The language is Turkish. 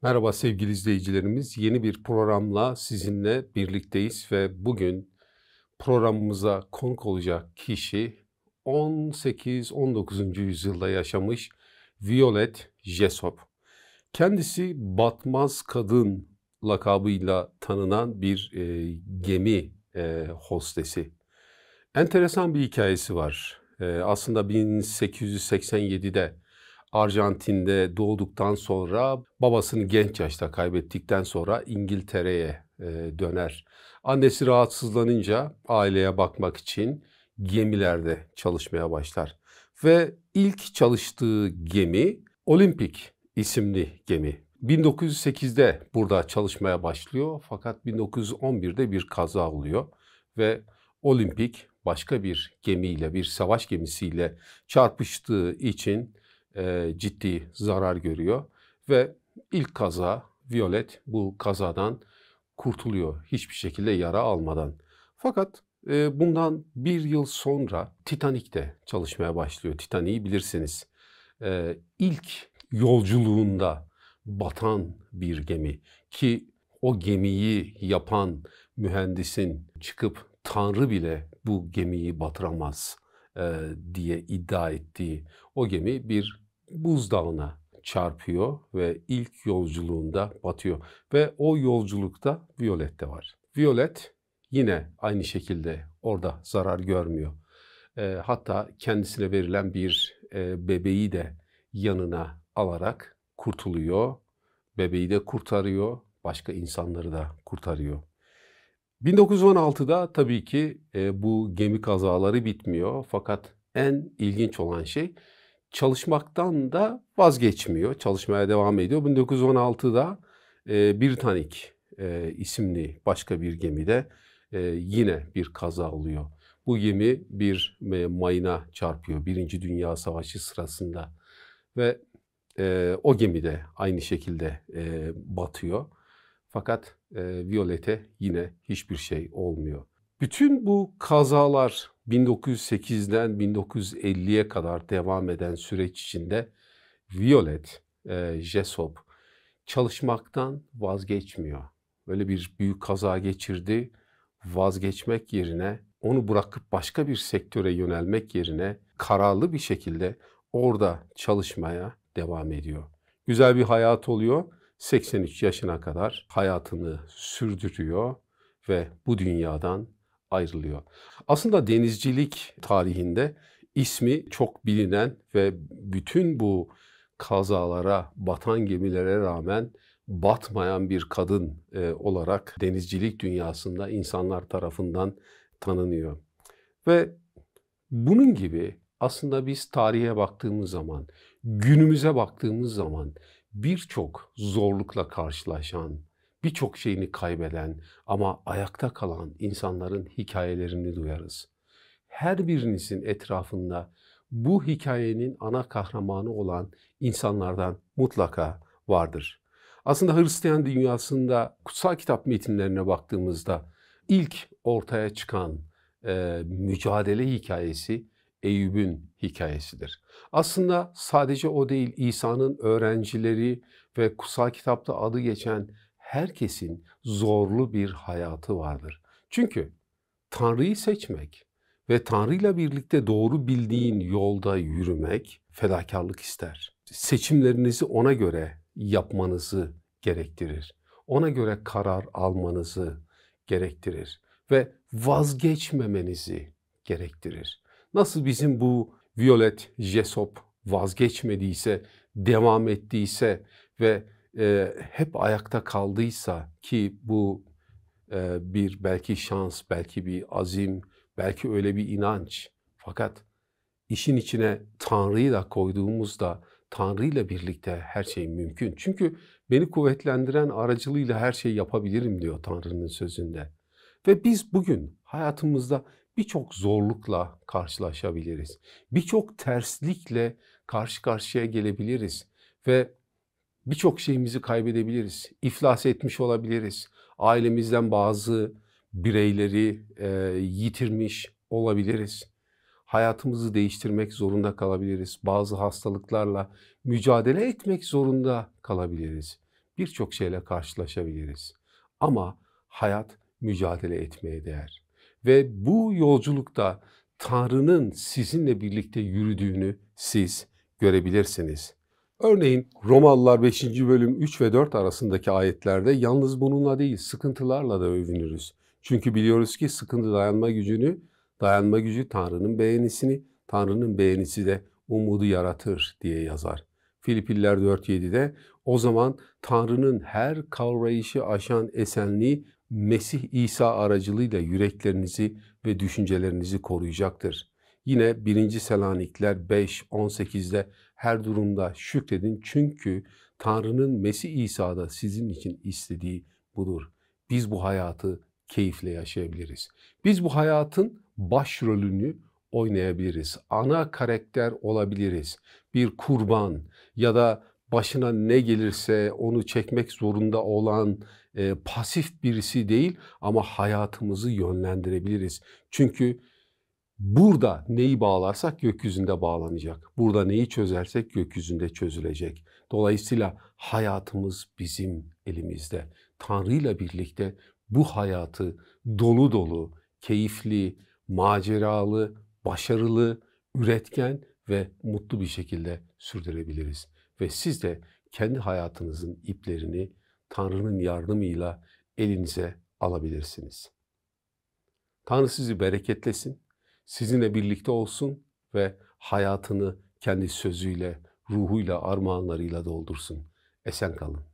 Merhaba sevgili izleyicilerimiz. Yeni bir programla sizinle birlikteyiz ve bugün programımıza konuk olacak kişi 18-19. yüzyılda yaşamış Violet Jessop. Kendisi Batmaz Kadın lakabıyla tanınan bir gemi hostesi. Enteresan bir hikayesi var. Aslında 1887'de Arjantin'de doğduktan sonra babasını genç yaşta kaybettikten sonra İngiltere'ye döner. Annesi rahatsızlanınca aileye bakmak için gemilerde çalışmaya başlar. Ve ilk çalıştığı gemi Olympic isimli gemi. 1908'de burada çalışmaya başlıyor fakat 1911'de bir kaza oluyor ve Olympic başka bir gemiyle, bir savaş gemisiyle çarpıştığı için ciddi zarar görüyor ve ilk kaza Violet bu kazadan kurtuluyor hiçbir şekilde yara almadan. Fakat bundan bir yıl sonra Titanic'te çalışmaya başlıyor. Titanic'i bilirsiniz. İlk yolculuğunda batan bir gemi ki o gemiyi yapan mühendisin çıkıp Tanrı bile bu gemiyi batıramaz diye iddia ettiği o gemi bir buzdağına çarpıyor ve ilk yolculuğunda batıyor. Ve o yolculukta Violet de var. Violet yine aynı şekilde orada zarar görmüyor. Hatta kendisine verilen bir bebeği de yanına alarak kurtuluyor. Bebeği de kurtarıyor, başka insanları da kurtarıyor. 1916'da tabii ki bu gemi kazaları bitmiyor. Fakat en ilginç olan şey çalışmaktan da vazgeçmiyor. Çalışmaya devam ediyor. 1916'da Britannic isimli başka bir gemide yine bir kaza oluyor. Bu gemi bir mayına çarpıyor Birinci Dünya Savaşı sırasında ve o gemi de aynı şekilde batıyor. Fakat Violet'e yine hiçbir şey olmuyor. Bütün bu kazalar 1908'den 1950'ye kadar devam eden süreç içinde Violet Jessop çalışmaktan vazgeçmiyor. Böyle bir büyük kaza geçirdi. Vazgeçmek yerine onu bırakıp başka bir sektöre yönelmek yerine kararlı bir şekilde orada çalışmaya devam ediyor. Güzel bir hayat oluyor. 83 yaşına kadar hayatını sürdürüyor ve bu dünyadan ayrılıyor. Aslında denizcilik tarihinde ismi çok bilinen ve bütün bu kazalara, batan gemilere rağmen batmayan bir kadın olarak denizcilik dünyasında insanlar tarafından tanınıyor. Ve bunun gibi aslında biz tarihe baktığımız zaman, günümüze baktığımız zaman birçok zorlukla karşılaşan, birçok şeyini kaybeden ama ayakta kalan insanların hikayelerini duyarız. Her birinizin etrafında bu hikayenin ana kahramanı olan insanlardan mutlaka vardır. Aslında Hristiyan dünyasında kutsal kitap metinlerine baktığımızda ilk ortaya çıkan mücadele hikayesi Eyüp'ün hikayesidir. Aslında sadece o değil, İsa'nın öğrencileri ve kutsal kitapta adı geçen herkesin zorlu bir hayatı vardır. Çünkü Tanrı'yı seçmek ve Tanrı'yla birlikte doğru bildiğin yolda yürümek fedakarlık ister. Seçimlerinizi ona göre yapmanızı gerektirir. Ona göre karar almanızı gerektirir ve vazgeçmemenizi gerektirir. Nasıl bizim bu Violet Jessop vazgeçmediyse, devam ettiyse ve hep ayakta kaldıysa ki bu bir belki şans, belki bir azim, belki öyle bir inanç. Fakat işin içine Tanrı'yı da koyduğumuzda Tanrı'yla birlikte her şey mümkün. Çünkü beni kuvvetlendiren aracılığıyla her şeyi yapabilirim diyor Tanrı'nın sözünde. Ve biz bugün hayatımızda birçok zorlukla karşılaşabiliriz. Birçok terslikle karşı karşıya gelebiliriz ve birçok şeyimizi kaybedebiliriz. İflas etmiş olabiliriz. Ailemizden bazı bireyleri yitirmiş olabiliriz. hayatımızı değiştirmek zorunda kalabiliriz. Bazı hastalıklarla mücadele etmek zorunda kalabiliriz. Birçok şeyle karşılaşabiliriz. Ama hayat mücadele etmeye değer. Ve bu yolculukta Tanrı'nın sizinle birlikte yürüdüğünü siz görebilirsiniz. Örneğin Romalılar 5. bölüm 3 ve 4 arasındaki ayetlerde yalnız bununla değil sıkıntılarla da övünürüz. Çünkü biliyoruz ki sıkıntı dayanma gücü Tanrı'nın beğenisini, Tanrı'nın beğenisi de umudu yaratır diye yazar. Filipliler 4.7'de o zaman Tanrı'nın her kavrayışı aşan esenliği Mesih İsa aracılığıyla yüreklerinizi ve düşüncelerinizi koruyacaktır. Yine 1. Selanikliler 5.18'de her durumda şükredin çünkü Tanrı'nın Mesih İsa'da sizin için istediği budur. Biz bu hayatı keyifle yaşayabiliriz. Biz bu hayatın başrolünü oynayabiliriz. Ana karakter olabiliriz. Bir kurban ya da başına ne gelirse onu çekmek zorunda olan pasif birisi değil ama hayatımızı yönlendirebiliriz. Çünkü burada neyi bağlarsak gökyüzünde bağlanacak. Burada neyi çözersek gökyüzünde çözülecek. Dolayısıyla hayatımız bizim elimizde. Tanrı ile birlikte bu hayatı dolu dolu, keyifli, maceralı, başarılı, üretken ve mutlu bir şekilde sürdürebiliriz. Ve siz de kendi hayatınızın iplerini Tanrı'nın yardımıyla elinize alabilirsiniz. Tanrı sizi bereketlesin, sizinle birlikte olsun ve hayatını kendi sözüyle, ruhuyla, armağanlarıyla doldursun. Esen kalın.